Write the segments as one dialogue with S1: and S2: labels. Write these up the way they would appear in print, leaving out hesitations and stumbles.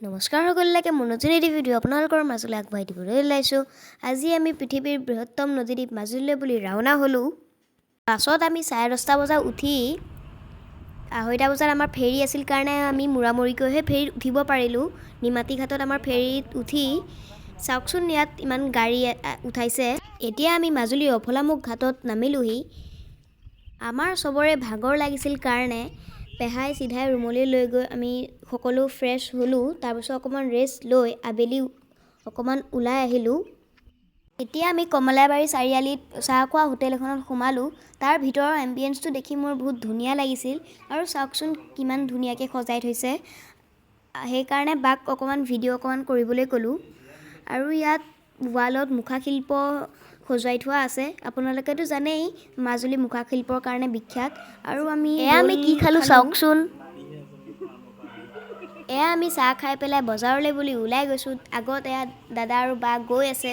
S1: নমস্কাৰ সকলোকে মনোযোগেদি ভিডিঅ' আপোনালোকৰ মাজলৈ আগবঢ়াই দিবলৈ ওলাইছোঁ। আজি আমি পৃথিৱীৰ বৃহত্তম নদীদ্বীপ মাজুলীলৈ বুলি ৰাওনা হ'লোঁ। পাছত আমি 10:30 বজাত উঠি 2:30 বজাত আমাৰ ফেৰী আছিল কাৰণে আমি মূৰামূৰিকৈহে ফেৰীত উঠিব পাৰিলোঁ। নিমাতী ঘাটত আমাৰ ফেৰীত উঠি চাওকচোন ইয়াত ইমান গাড়ী উঠাইছে। এতিয়া আমি মাজুলীৰ অফলামুখ ঘাটত নামিলোহি। আমাৰ চবৰে ভাগৰ লাগিছিল কাৰণে পেহাই চিধাই ৰুমলৈ লৈ গৈ আমি সকলো ফ্ৰেছ হ'লোঁ। তাৰপিছত অকণমান ৰেষ্ট লৈ আবেলি অকণমান ওলাই আহিলোঁ। এতিয়া আমি কমলাবাৰী চাৰিআলিত চাহ খোৱা হোটেল এখনত সোমালোঁ। তাৰ ভিতৰৰ এম্বিয়েন্সটো দেখি মোৰ বহুত ধুনীয়া লাগিছিল আৰু চাওকচোন কিমান ধুনীয়াকৈ সজাই থৈছে। সেইকাৰণে বাক অকণমান ভিডিঅ' অকণমান কৰিবলৈ ক'লোঁ। আৰু ইয়াত ৱালত মুখাশিল্প সজুৱাই থোৱা আছে। আপোনালোকেতো জানেই মাজুলী মুখাশিল্পৰ কাৰণে বিখ্যাত। আৰু আমি কি খালোঁ চাওকচোন। আমি চাহ খাই পেলাই বজাৰলৈ বুলি ওলাই গৈছোঁ। আগত দাদা আৰু বা গৈ আছে।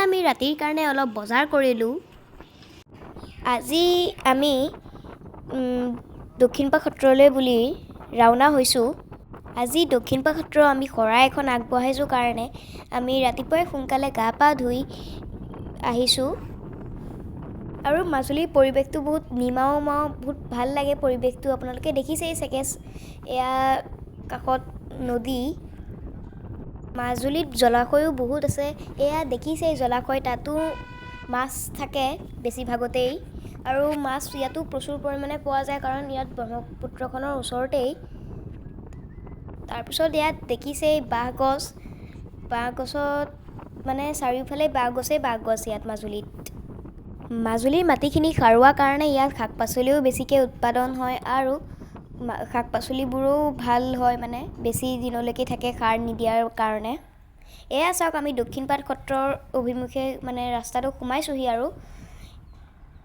S1: আমি ৰাতিৰ কাৰণে অলপ বজাৰ কৰিলোঁ। আজি আমি দক্ষিণপাট সত্ৰলৈ বুলি ৰাওনা হৈছোঁ। আজি দক্ষিণপাট সত্ৰ আমি শৰাই এখন আগবঢ়াইছোঁ কাৰণে আমি ৰাতিপুৱাই সোনকালে গা পা ধুই আহিছোঁ। আৰু মাজুলীৰ পৰিৱেশটো বহুত নিমাও বহুত ভাল লাগে পৰিৱেশটো। আপোনালোকে দেখিছেই চাগে। এয়া কাষত নদী। মাজুলীত জলাশয়ো বহুত আছে। এয়া দেখিছেই জলাশয়, তাতো মাছ থাকে বেছিভাগতেই। আৰু মাছ ইয়াতো প্ৰচুৰ পৰিমাণে পোৱা যায় কাৰণ ইয়াত ব্ৰহ্মপুত্ৰখনৰ ওচৰতেই। তাৰপিছত ইয়াত দেখিছেই বাঁহগছত মানে চাৰিওফালে বাঁহগছ ইয়াত মাজুলীত। মাজুলীৰ মাটিখিনি সাৰুৱা কাৰণে ইয়াত শাক পাচলিও বেছিকৈ উৎপাদন হয় আৰু শাক পাচলিবোৰো ভাল হয়, মানে বেছি দিনলৈকে থাকে সাৰ নিদিয়াৰ কাৰণে। এয়া চাওক আমি দক্ষিণপাট সত্ৰৰ অভিমুখে মানে ৰাস্তাটো সোমাইছোঁহি। আৰু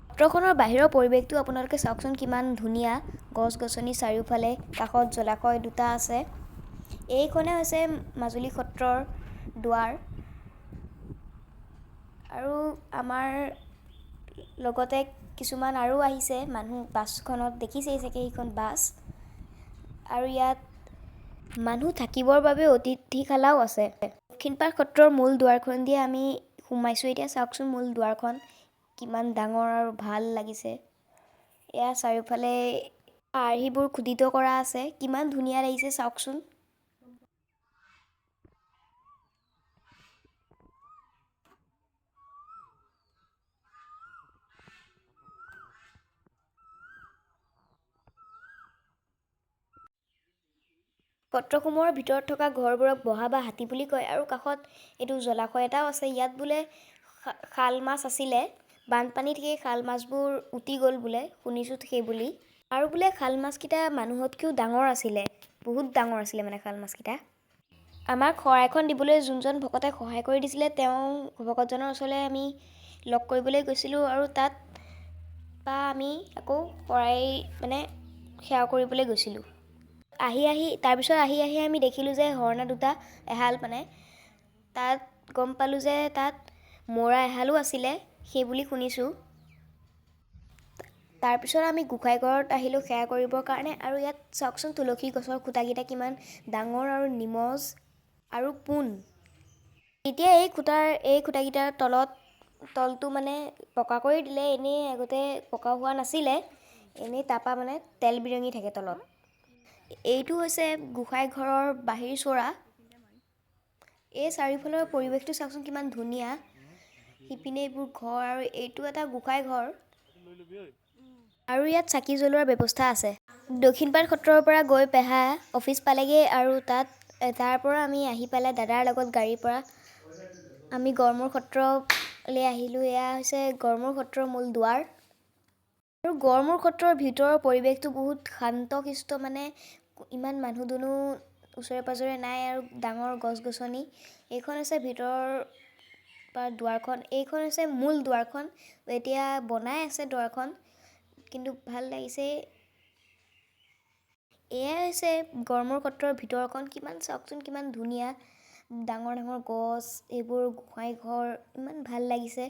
S1: সত্ৰখনৰ বাহিৰৰ পৰিৱেশটো আপোনালোকে চাওকচোন কিমান ধুনীয়া। গছ গছনি চাৰিওফালে, কাষত জলাশয় দুটা আছে। এইখনে হৈছে মাজুলী সত্ৰৰ দুৱাৰ। আৰু আমাৰ লগতে কিছুমান আৰু আহিছে মানুহ বাছখনত, দেখিছেই চাগে সেইখন বাছ। আৰু ইয়াত মানুহ থাকিবৰ বাবে অতিথিশালাও আছে। দক্ষিণপাট সত্ৰৰ মূল দুৱাৰখন দিয়ে আমি সোমাইছোঁ। এতিয়া চাওকচোন মূল দুৱাৰখন কিমান ডাঙৰ আৰু ভাল লাগিছে। এয়া চাৰিওফালে আৰ্হিবোৰ খোদিত কৰা আছে, কিমান ধুনীয়া লাগিছে চাওকচোন। সত্ৰসমূহৰ ভিতৰত থকা ঘৰবোৰক বহা বা হাতী বুলি কয়। আৰু কাষত এইটো জলাশয় এটাও আছে। ইয়াত বোলে শাল মাছ আছিলে। বানপানীত সেই শাল মাছবোৰ উটি গ'ল বোলে, শুনিছোঁ সেই বুলি। আৰু বোলে শাল মাছকেইটা মানুহতকৈও ডাঙৰ আছিলে, বহুত ডাঙৰ আছিলে মানে শাল মাছকেইটা। আমাক শৰাইখন দিবলৈ যোনজন ভকতে সহায় কৰি দিছিলে, তেওঁ ভকতজনৰ ওচৰলৈ আমি লগ কৰিবলৈ গৈছিলোঁ। আৰু তাত আমি আকৌ শৰাই মানে সেৱা কৰিবলৈ গৈছিলোঁ। তাৰপিছত আহি আমি দেখিলোঁ যে হৰ্ণা দুটা এহাল, মানে তাত গম পালোঁ যে তাত মৰা এহালো আছিলে সেই বুলি শুনিছোঁ। তাৰপিছত আমি গোঁসাইঘৰত আহিলোঁ সেৱা কৰিবৰ কাৰণে। আৰু ইয়াত চাওকচোন তুলসী গছৰ খুঁটাকেইটা কিমান ডাঙৰ আৰু নিমজ আৰু পোন। এতিয়া এই খুঁটাকেইটাৰ তলটো মানে পকা কৰি দিলে। এনেই আগতে পকা হোৱা নাছিলে, এনেই তাৰপৰা মানে তেল বিৰঙি থাকে তলত। এইটো হৈছে গোঁসাই ঘৰৰ বাহিৰ চৰা। এই চাৰিওফালৰ পৰিৱেশটো চাওকচোন কিমান ধুনীয়া। সিপিনে এইবোৰ ঘৰ আৰু এইটো এটা গোঁসাই ঘৰ। আৰু ইয়াত চাকি জ্বলোৱাৰ ব্যৱস্থা আছে। দক্ষিণপাট সত্ৰৰ পৰা গৈ পেহা অফিচ পালেগৈ। আৰু তাৰ পৰা আমি আহি পেলাই দাদাৰ লগত গাড়ীৰ পৰা আমি গড়মূৰ সত্ৰলৈ আহিলোঁ। এয়া হৈছে গড়মূৰ সত্ৰৰ মূল দুৱাৰ। আৰু গড়মূৰ সত্ৰৰ ভিতৰৰ পৰিৱেশটো বহুত শান্তশিষ্ট, মানে ইমান মানুহ দুনুহ ওচৰে পাঁজৰে নাই আৰু ডাঙৰ গছ গছনি। এইখন হৈছে ভিতৰৰ দুৱাৰখন। এইখন হৈছে মূল দুৱাৰখন। এতিয়া বনাই আছে দুৱাৰখন, কিন্তু ভাল লাগিছে। এয়াই হৈছে গড়মূৰ সত্ৰৰ ভিতৰখন। চাওকচোন কিমান ধুনীয়া, ডাঙৰ ডাঙৰ গছ, এইবোৰ গোঁসাই ঘৰ, ইমান ভাল লাগিছে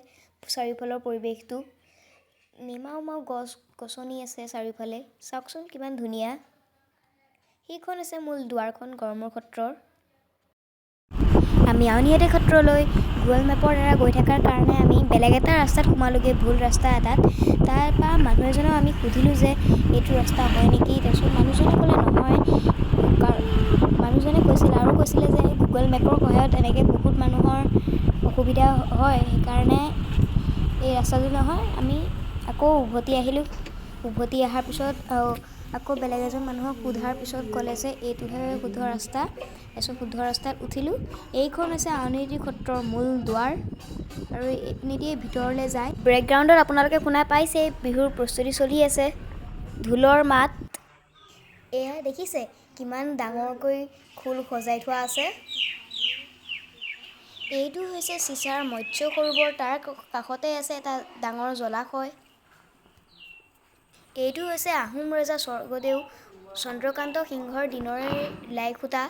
S1: চাৰিওফালৰ পৰিৱেশটো। নিমাও গছ গছনি আছে চাৰিওফালে, চাওকচোন কিমান ধুনীয়া। সেইখন আছে মূল দুৱাৰখন গড়মূৰ সত্ৰৰ। আমি আউনীআটী সত্ৰলৈ গুগল মেপৰ দ্বাৰা গৈ থকাৰ কাৰণে আমি বেলেগ এটা ৰাস্তাত সোমালোগৈ, ভুল ৰাস্তা এটাত। তাৰপৰা মানুহ এজনক আমি সুধিলোঁ যে এইটো ৰাস্তা হয় নেকি। তাৰপিছত মানুহজনে ক'লে নহয়। মানুহজনে কৈছিলে যে গুগল মেপৰ সহায়ত এনেকৈ বহুত মানুহৰ অসুবিধা হয়, সেইকাৰণে এই ৰাস্তাটো নহয়। আমি আকৌ উভতি আহিলোঁ। উভতি অহাৰ পিছত আকৌ বেলেগ এজন মানুহক সোধাৰ পিছত ক'লে যে এইটোহে শুদ্ধ ৰাস্তা। তাৰপিছত শুদ্ধ ৰাস্তাত উঠিলোঁ। এইখন হৈছে আউনীআটী সত্ৰৰ মূল দুৱাৰ আৰু এইপিনেদিয়ে ভিতৰলৈ যায়। বেকগ্ৰাউণ্ডত আপোনালোকে শুনা পাইছে বিহুৰ প্ৰস্তুতি চলি আছে, ঢোলৰ মাত। এয়া দেখিছে কিমান ডাঙৰকৈ খোল সজাই থোৱা আছে। এইটো হৈছে চিচাৰ মৎস্য সৰোবৰ, তাৰ কাষতে আছে এটা ডাঙৰ জলাশয়। এইটো হৈছে আহোম ৰজা স্বৰ্গদেউ চন্দ্ৰকান্ত সিংহৰ দিনৰে লাই খুঁটা।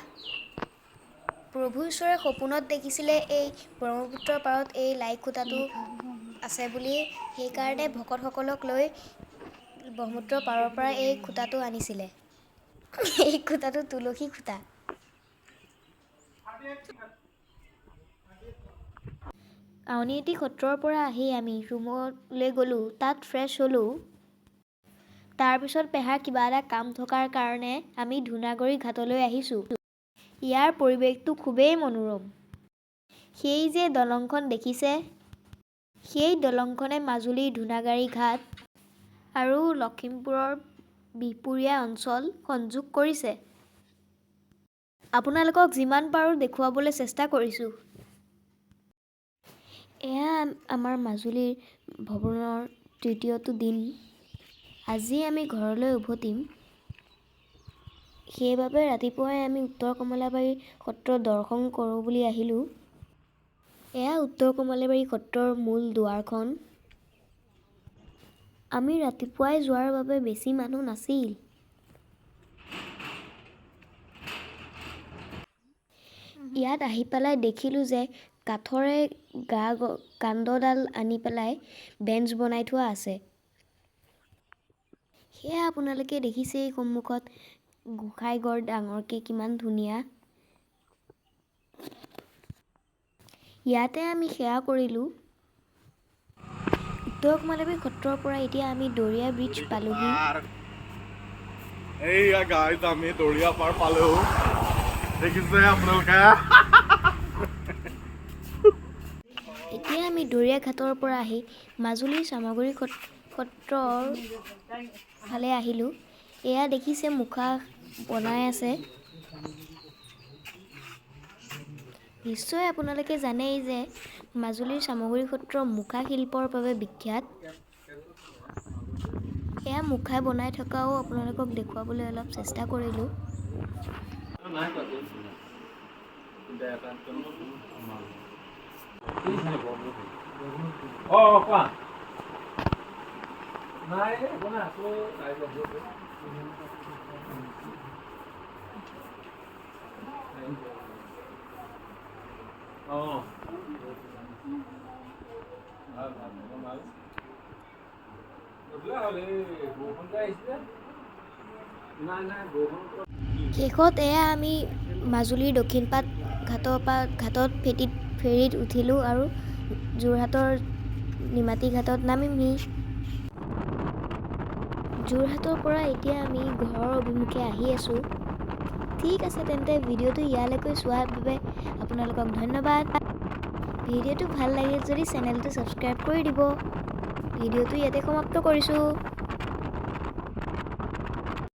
S1: প্ৰভু ঈশ্বৰে সপোনত দেখিছিলে এই ব্ৰহ্মপুত্ৰৰ পাৰত এই লাই খুঁটাটো আছে বুলি, সেইকাৰণে ভকতসকলক লৈ ব্ৰহ্মপুত্ৰৰ পাৰৰ পৰা এই খুঁটাটো আনিছিলে। এই খুঁটাটো তুলসী খুঁটা। আউনীআটী সত্ৰৰ পৰা আহি আমি ৰুমলৈ গ'লোঁ, তাত ফ্ৰেছ হ'লোঁ। তাৰপিছত পেহাৰ কিবা এটা কাম থকাৰ কাৰণে আমি ধূনাগুৰি ঘাটলৈ আহিছোঁ। ইয়াৰ পৰিৱেশটো খুবেই মনোৰম। সেই যে দলংখন দেখিছে, সেই দলংখনে মাজুলীৰ ধূনাগুৰি ঘাট আৰু লখিমপুৰৰ বিহপুৰীয়া অঞ্চল সংযোগ কৰিছে। আপোনালোকক যিমান পাৰোঁ দেখুৱাবলৈ চেষ্টা কৰিছোঁ। এয়া আমাৰ মাজুলীৰ ভ্ৰমণৰ তৃতীয়টো দিন। আজি আমি ঘৰলৈ উভতিম। সেইবাবে ৰাতিপুৱাই আমি উত্তৰ কমলাবাৰী সত্ৰ দৰ্শন কৰোঁ বুলি আহিলোঁ। এয়া উত্তৰ কমলাবাৰী সত্ৰৰ মূল দুৱাৰখন। আমি ৰাতিপুৱাই যোৱাৰ বাবে বেছি মানুহ নাছিল। ইয়াত আহি পেলাই দেখিলোঁ যে কাঠৰে কাণ্ডডাল আনি পেলাই বেঞ্চ বনাই থোৱা আছে। সেয়া আপোনালোকে দেখিছেই সন্মুখত গোসাঁইঘৰ ডাঙৰকৈ কিমান ধুনীয়া। ইয়াতে আমি সেৱা কৰিলোঁ। উত্তৰ কমলাবাৰী সত্ৰৰ পৰা এতিয়া আমি দৰিয়া ব্ৰিজ পালোহি।
S2: এইয়া গাইজ আমি দৰিয়া পাৰ পালোঁ, দেখিছে আপোনালোকে।
S1: এতিয়া আমি দৰিয়া ঘাটৰ পৰা আহি মাজুলীৰ চামগুৰি সত্ৰৰ ফালে আহিলোঁ। এয়া দেখিছে মুখা বনাই আছে। নিশ্চয় আপোনালোকে জানেই যে মাজুলীৰ চামগুৰি সত্ৰ মুখা শিল্পৰ বাবে বিখ্যাত। এয়া মুখা বনাই থকাও আপোনালোকক দেখুৱাবলৈ অলপ চেষ্টা কৰিলোঁ। শেষত এয়া আমি মাজুলীৰ দক্ষিণপাট ঘাটত ফেৰীত উঠিলোঁ আৰু যোৰহাটৰ নিমাতী ঘাটত নামিমহি। যোৰহাটৰ পৰা এতিয়া আমি ঘৰৰ অভিমুখে আহি আছোঁ। ঠিক আছে তেন্তে ভিডিঅ'টো ইয়ালৈকে চোৱাৰ বাবে আপোনালোকক ধন্যবাদ। ভিডিঅ'টো ভাল লাগিল যদি চেনেলটো ছাবস্ক্ৰাইব কৰি দিব। ভিডিঅ'টো ইয়াতে সমাপ্ত কৰিছোঁ।